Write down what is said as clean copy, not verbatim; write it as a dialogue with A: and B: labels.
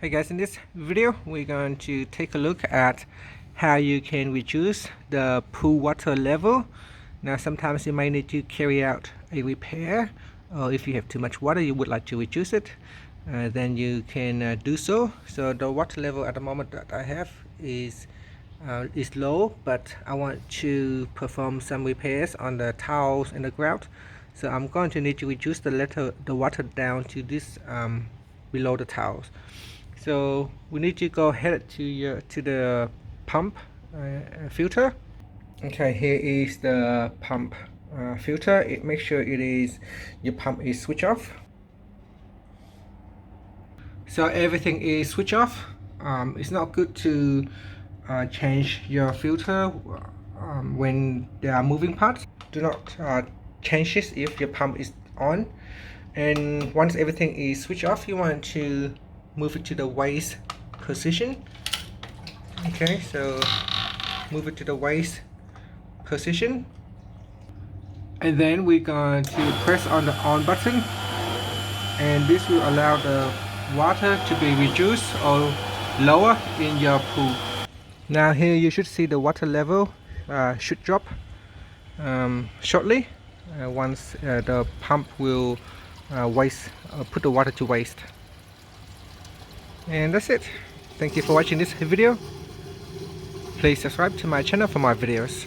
A: Hey guys, in this video we're going to take a look at how you can reduce the pool water level. Now sometimes you might need to carry out a repair, or if you have too much water you would like to reduce it, then you can do so. So the water level at the moment that I have is low, but I want to perform some repairs on the tiles and the grout. So I'm going to need to reduce the water down to this below the tiles. So we need to go ahead to the pump filter. Okay, here is the pump filter. Make sure your pump is switched off. So everything is switched off. It's not good to change your filter when there are moving parts. Do not change this if your pump is on. And once everything is switched off, you want to move it to the waste position. Okay, so move it to the waste position, and then we're going to press on the on button, and this will allow the water to be reduced or lower in your pool. Now here you should see the water level should drop shortly once the pump will put the water to waste. And that's it. Thank you for watching this video. Please subscribe to my channel for more videos.